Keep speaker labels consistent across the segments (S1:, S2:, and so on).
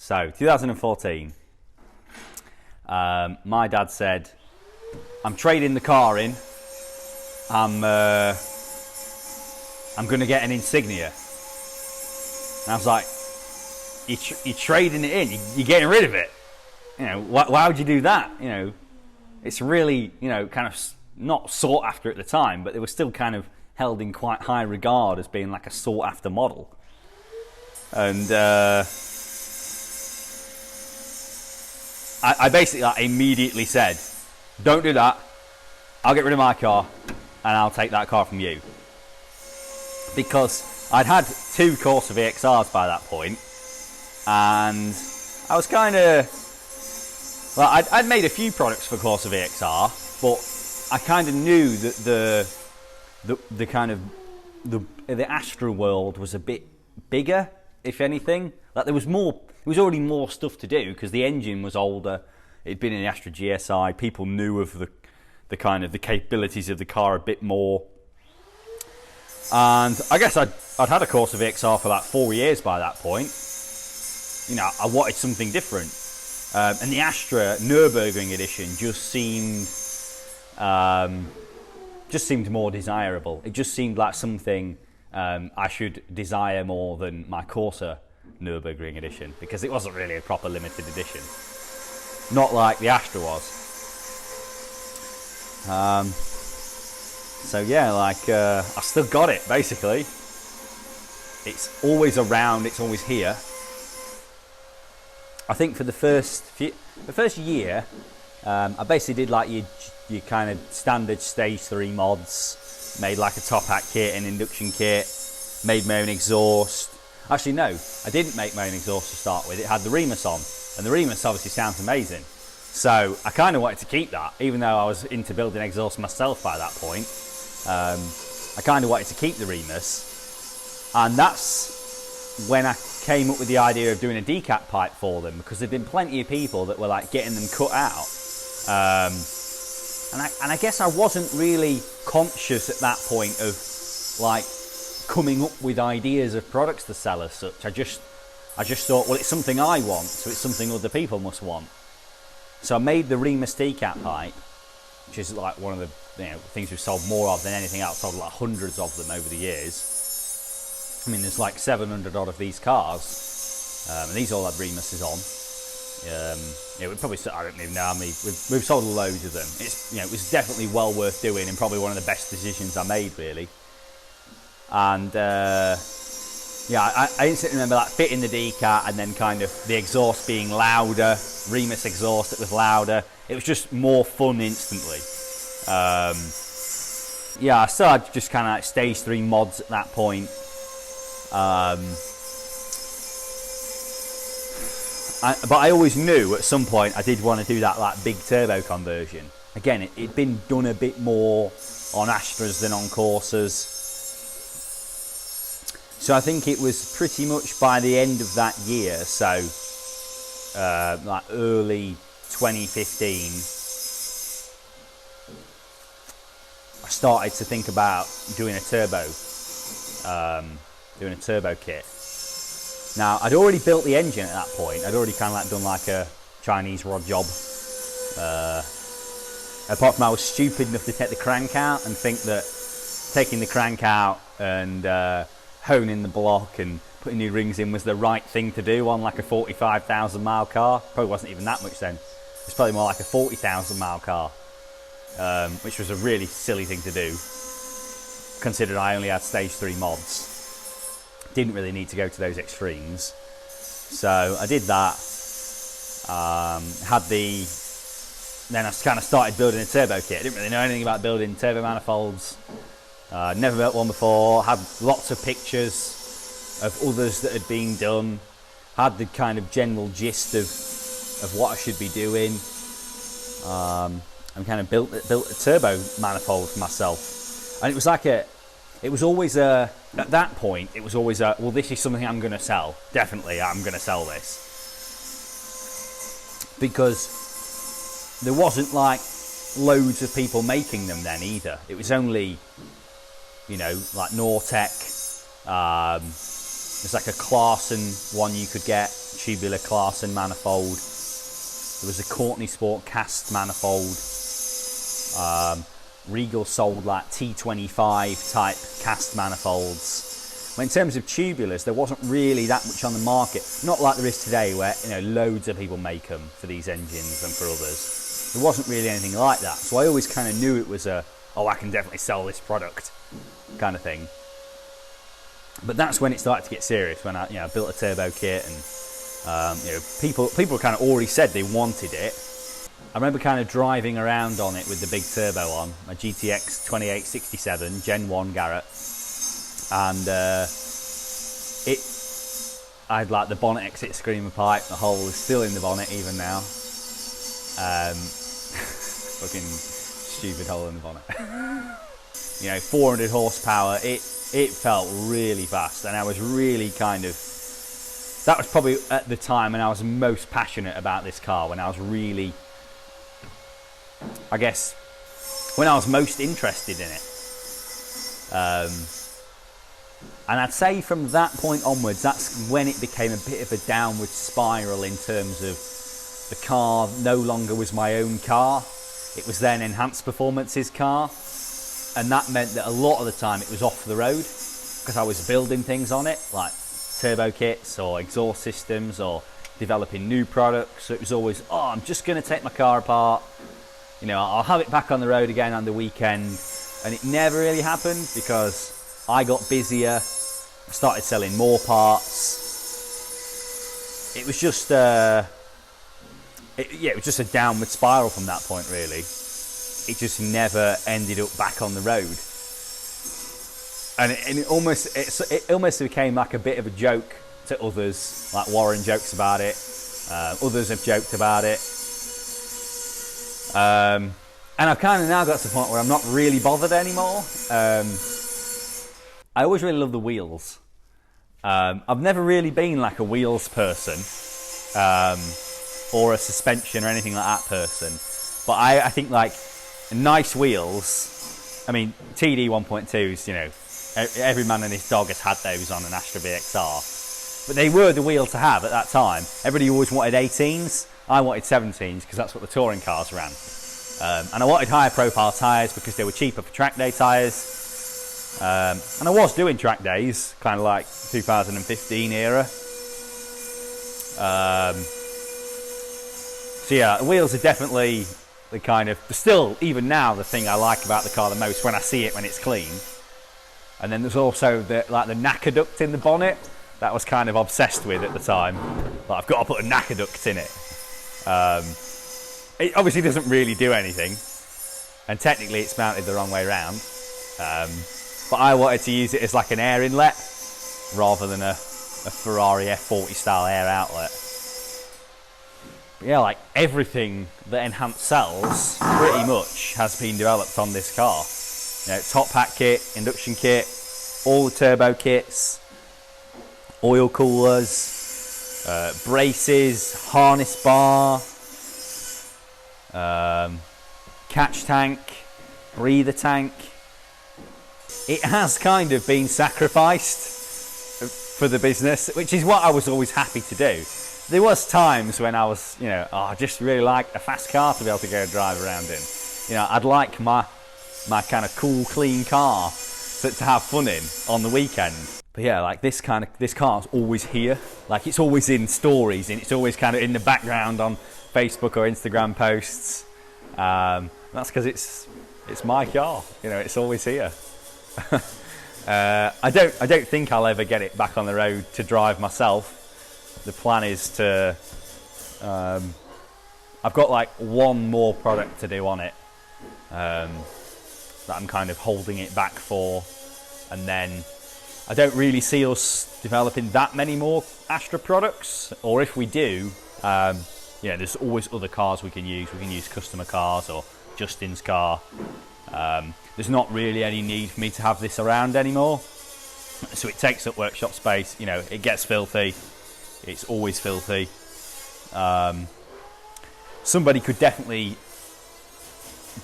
S1: So 2014, my dad said, I'm trading the car in. I'm going to get an Insignia. And I was like, you're trading it in, you're getting rid of it. You know, why would you do that? You know, it's really, you know, kind of not sought after at the time, but they were still kind of held in quite high regard as being like a sought after model. And I basically immediately said, don't do that, I'll get rid of my car and I'll take that car from you. Because I'd had 2 Corsa VXRs by that point, and I was kind of, well, I'd made a few products for Corsa VXR, but I kind of knew that the kind of the Astra world was a bit bigger, if anything. Like there was already more stuff to do because the engine was older. It'd been in the Astra GSI. People knew of the kind of the capabilities of the car a bit more. And I guess I'd had a Corsa VXR for about 4 years by that point. You know, I wanted something different. And the Astra Nurburgring edition just seemed more desirable. It just seemed like something I should desire more than my Corsa Nurburgring edition, because it wasn't really a proper limited edition. Not like the Astra was. So yeah, like I still got it basically. It's always around, it's always here. I think for the first year, I basically did like your kind of standard stage 3 mods, made like a top hat kit, an induction kit, made my own exhaust. Actually no, I didn't make my own exhaust to start with, it had the Remus on, and the Remus obviously sounds amazing. So I kind of wanted to keep that, even though I was into building exhaust myself by that point. I kind of wanted to keep the Remus, and that's when I came up with the idea of doing a decap pipe for them, because there'd been plenty of people that were like getting them cut out. And I guess I wasn't really conscious at that point of like coming up with ideas of products to sell as such. I just thought, well, it's something I want, so it's something other people must want. So I made the Remus decap pipe, which is like one of the things we've sold more of than anything else. Sold like hundreds of them over the years. I mean, there's like 700 odd of these cars, and these all have Remuses on. We probably, I don't even know how many, we've sold loads of them. It's, it was definitely well worth doing, and probably one of the best decisions I made, really. And yeah, I instantly remember like fitting the decat and then kind of the exhaust being louder, Remus exhaust that was louder. It was just more fun instantly. Yeah, I started just kind of like stage 3 mods at that point. But I always knew at some point I did want to do that like big turbo conversion. Again, it'd been done a bit more on Astras than on Corsas. So I think it was pretty much by the end of that year, so like early 2015, I started to think about doing a turbo kit. Now, I'd already built the engine at that point. I'd already kind of like done like a Chinese rod job. Apart from I was stupid enough to take the crank out and think that taking the crank out and honing the block and putting new rings in was the right thing to do on like a 45,000 mile car. Probably wasn't even that much then. It was probably more like a 40,000 mile car, which was a really silly thing to do, considering I only had stage 3 mods. Didn't really need to go to those extremes. So I did that. Then I kind of started building a turbo kit. I didn't really know anything about building turbo manifolds. Never built one before. Had lots of pictures of others that had been done. Had the kind of general gist of what I should be doing. And kind of built a turbo manifold for myself. And it was like it was always at that point, it was always well, this is something I'm going to sell. Definitely, I'm going to sell this. Because there wasn't like loads of people making them then either. It was only, like Nortec. There's like a Clarkson one you could get, tubular Clarkson manifold. There was a Courtney Sport cast manifold. Regal sold like T25 type cast manifolds. But in terms of tubulars, there wasn't really that much on the market. Not like there is today, where loads of people make them for these engines and for others. There wasn't really anything like that. So I always kind of knew it was I can definitely sell this product kind of thing. But that's when it started to get serious. When I built a turbo kit, and people kind of already said they wanted it. I remember kind of driving around on it with the big turbo on, my GTX 2867 Gen 1 Garrett, and I had like the bonnet exit screamer pipe. The hole is still in the bonnet even now. Fucking stupid hole in the bonnet. 400 horsepower. It felt really fast, and I was really that was probably at the time when I was most passionate about this car, when I was really, I guess, when I was most interested in it. And I'd say from that point onwards, that's when it became a bit of a downward spiral in terms of the car no longer was my own car. It was then Enhance Performance's car. And that meant that a lot of the time it was off the road, because I was building things on it, like turbo kits or exhaust systems or developing new products. So it was always, I'm just going to take my car apart. I'll have it back on the road again on the weekend. And it never really happened, because I got busier. I started selling more parts. It was just, it was just a downward spiral from that point, really. It just never ended up back on the road, and it almost became like a bit of a joke to others. Like Warren jokes about it, others have joked about it, and I've kind of now got to the point where I'm not really bothered anymore. I always really love the wheels. I've never really been like a wheels person, or a suspension or anything like that person, but I think like nice wheels. I mean, TD 1.2s, every man and his dog has had those on an Astra VXR. But they were the wheel to have at that time. Everybody always wanted 18s. I wanted 17s because that's what the touring cars ran. And I wanted higher profile tyres because they were cheaper for track day tyres. And I was doing track days, kind of like 2015 era. So yeah, the wheels are definitely still, even now, the thing I like about the car the most when I see it when it's clean. And then there's also the knacker duct in the bonnet that I was kind of obsessed with at the time. I've got to put a knacker duct in it. It obviously doesn't really do anything, and technically it's mounted the wrong way around. But I wanted to use it as like an air inlet rather than a Ferrari F40 style air outlet. But yeah, like everything that Enhance sells pretty much has been developed on this car. Top pack kit, induction kit, all the turbo kits, oil coolers, braces, harness bar, catch tank, breather tank. It has kind of been sacrificed for the business, which is what I was always happy to do. There was times when I was, I just really like a fast car to be able to go drive around in. I'd like my kind of cool, clean car to have fun in on the weekend. But yeah, like this car's always here. Like it's always in stories, and it's always kind of in the background on Facebook or Instagram posts. That's because it's my car. It's always here. I don't think I'll ever get it back on the road to drive myself. The plan is to, I've got like one more product to do on it, that I'm kind of holding it back for, and then I don't really see us developing that many more Astra products, or if we do, there's always other cars we can use. We can use customer cars or Justin's car. There's not really any need for me to have this around anymore, so it takes up workshop space. It gets filthy. It's always filthy. Somebody could definitely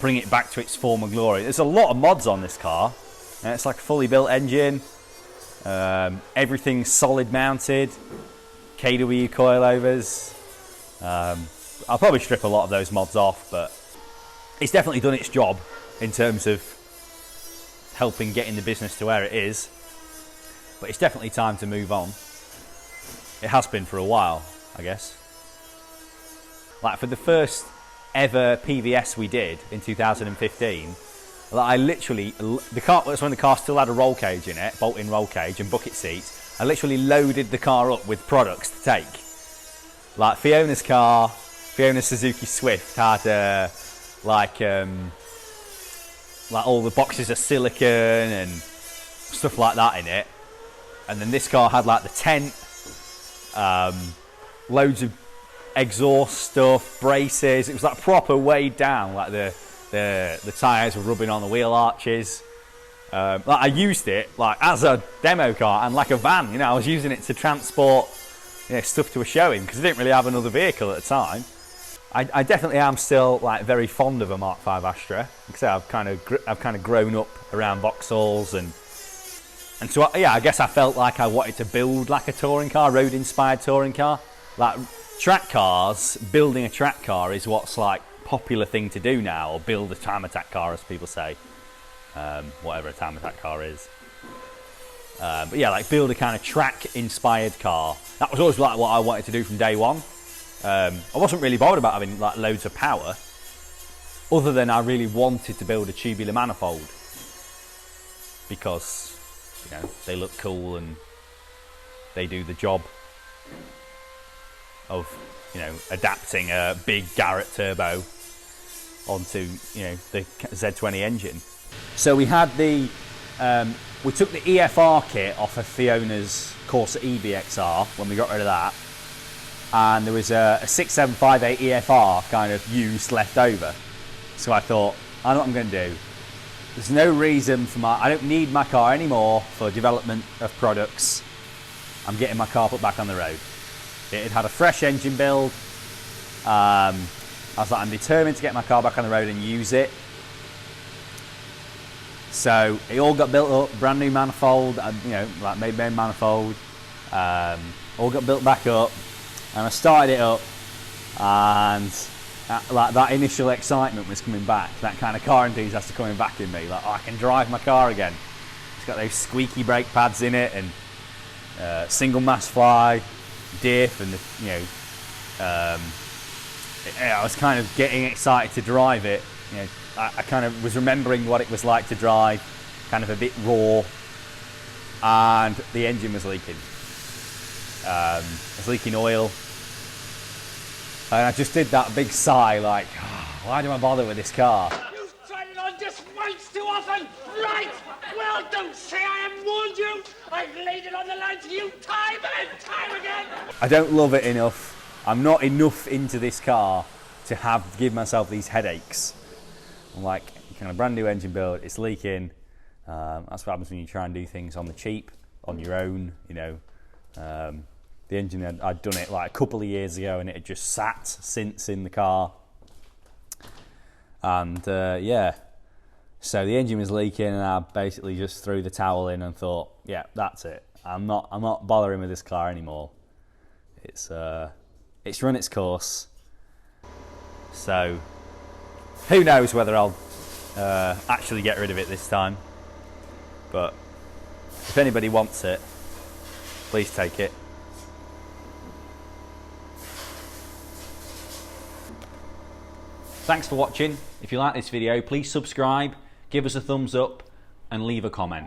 S1: bring it back to its former glory. There's a lot of mods on this car. It's like a fully built engine. Everything's solid mounted. KW coilovers. I'll probably strip a lot of those mods off, but it's definitely done its job in terms of helping getting the business to where it is. But it's definitely time to move on. It has been for a while, I guess. Like for the first ever PVS we did in 2015, like I literally, the car, that's when the car still had a roll cage in it, bolt-in roll cage and bucket seats. I literally loaded the car up with products to take. Like Fiona's car, Fiona's Suzuki Swift had like all the boxes of silicone and stuff like that in it. And then this car had like the tent, loads of exhaust stuff, braces. It was like proper weighed down, like the tyres were rubbing on the wheel arches. Like I used it like as a demo car and like a van, you know, I was using it to transport, you know, stuff to a showing because I didn't really have another vehicle at the time. I definitely am still like very fond of a Mark V Astra because I've kind of grown up around Vauxhalls and so yeah, I guess I felt like I wanted to build like a touring car, road inspired touring car. Like track cars, building a track car is what's like popular thing to do now, or build a time attack car as people say, whatever a time attack car is. But yeah, like build a kind of track inspired car. That was always like what I wanted to do from day one. I wasn't really bothered about having like loads of power, other than I really wanted to build a tubular manifold because, you know, they look cool and they do the job of, you know, adapting a big Garrett turbo onto, you know, the Z20 engine. So we had the, we took the EFR kit off of Fiona's Corsa E VXR when we got rid of that, and there was a 6758 EFR kind of used left over. So I thought, I know what I'm going to do. There's no reason for I don't need my car anymore for development of products. I'm getting my car put back on the road. It had a fresh engine build. I was like, I'm determined to get my car back on the road and use it. So it all got built up, brand new manifold, you know, like made main manifold. All got built back up, and I started it up, and like that initial excitement was coming back. That kind of car enthusiasm coming back in me. Like, oh, I can drive my car again. It's got those squeaky brake pads in it, and single mass fly, diff, and you know, I was kind of getting excited to drive it. You know, I kind of was remembering what it was like to drive, kind of a bit raw, and the engine was leaking. It was leaking oil. And I just did that big sigh, like, oh, why do I bother with this car?
S2: You've tried it on just once too often, right? Well, don't say I haven't warned you. I've laid it on the line to you time and time again.
S1: I don't love it enough. I'm not enough into this car to give myself these headaches. I'm like, kind of brand new engine build, it's leaking. That's what happens when you try and do things on the cheap, on your own, you know. The engine, I'd done it like a couple of years ago and it had just sat since in the car. And yeah, so the engine was leaking and I basically just threw the towel in and thought, yeah, that's it. I'm not bothering with this car anymore. It's run its course. So who knows whether I'll actually get rid of it this time. But if anybody wants it, please take it. Thanks for watching. If you like this video, please subscribe, give us a thumbs up and leave a comment.